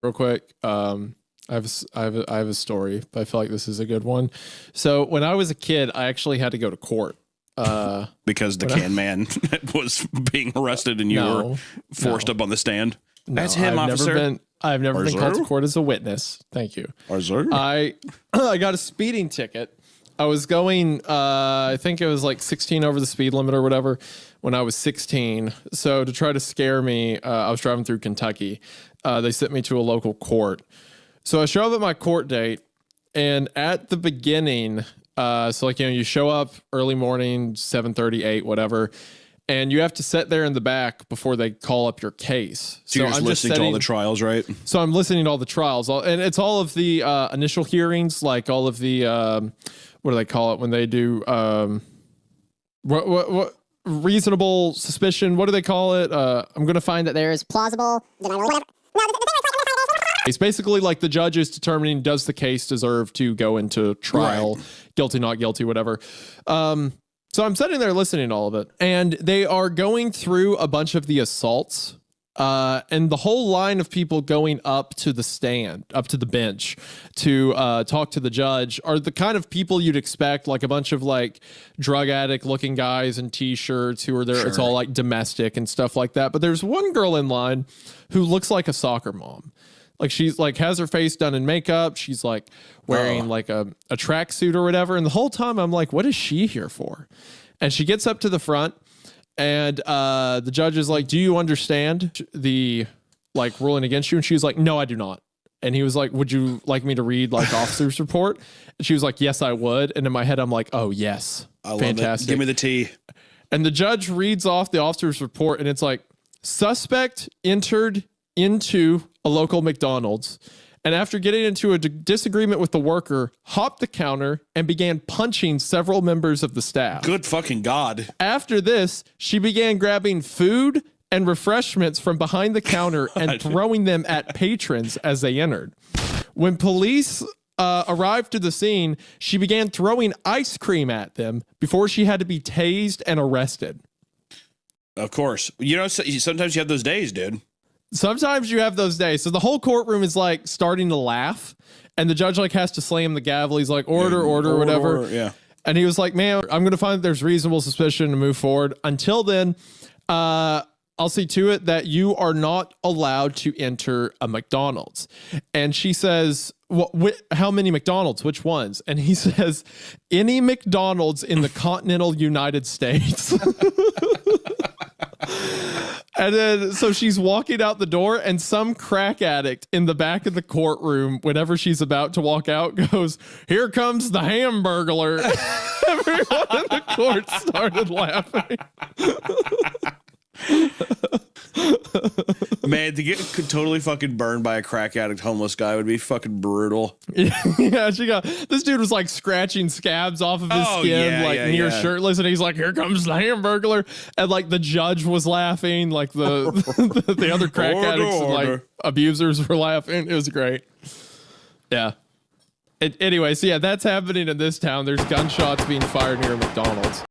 real quick. I have a story, but I feel like this is a good one. So when I was a kid, I actually had to go to court. Because the can man was being arrested and you were forced up on the stand. That's him, officer. I've never been called to court as a witness. Thank you. I got a speeding ticket. I was going, I think it was like 16 over the speed limit or whatever when I was 16. So to try to scare me, I was driving through Kentucky. They sent me to a local court. So I show up at my court date, and at the beginning, so like, you show up early morning, 7:30, 8, whatever, and you have to sit there in the back before they call up your case. So you're just listening to all the trials, right? So I'm listening to all the trials, and it's all of the initial hearings, like all of the, what do they call it when they do, what reasonable suspicion? What do they call it? I'm going to find that there is plausible. It's basically like the judge is determining, does the case deserve to go into trial, guilty, not guilty, whatever. So I'm sitting there listening to all of it, and they are going through a bunch of the assaults, and the whole line of people going up to the stand, up to the bench to talk to the judge are the kind of people you'd expect, like a bunch of like drug addict looking guys in t-shirts who are there. Sure. It's all like domestic and stuff like that. But there's one girl in line who looks like a soccer mom. Like she's like has her face done in makeup. She's like wearing like a tracksuit or whatever. And the whole time I'm like, what is she here for? And she gets up to the front, and the judge is like, do you understand the like ruling against you? And she was like, no, I do not. And he was like, would you like me to read like officer's report? And she was like, yes, I would. And in my head, I'm like, oh yes, fantastic. Give me the tea. And the judge reads off the officer's report, and it's like, suspect entered into a local McDonald's, and after getting into a disagreement with the worker, hopped the counter and began punching several members of the staff. Good fucking God. After this, she began grabbing food and refreshments from behind the counter and throwing them at patrons as they entered. When police arrived to the scene, she began throwing ice cream at them before she had to be tased and arrested. Of course. Sometimes you have those days, dude. Sometimes you have those days. So the whole courtroom is like starting to laugh, and the judge like has to slam the gavel. He's like, order, whatever. Yeah. And he was like, man, I'm going to find that there's reasonable suspicion to move forward. Until then, I'll see to it that you are not allowed to enter a McDonald's. And she says, how many McDonald's? Which ones? And he says, any McDonald's in the continental United States. And then, so she's walking out the door, and some crack addict in the back of the courtroom, whenever she's about to walk out, goes, here comes the Hamburglar. Everyone in the court started laughing. Man, to get totally fucking burned by a crack addict homeless guy would be fucking brutal. Yeah, this dude was like scratching scabs off of his skin, near shirtless, and he's like, here comes the Hamburglar. And like the judge was laughing, like the other crack addicts and like abusers were laughing. It was great. Yeah. Anyway, so yeah, that's happening in this town. There's gunshots being fired near McDonald's.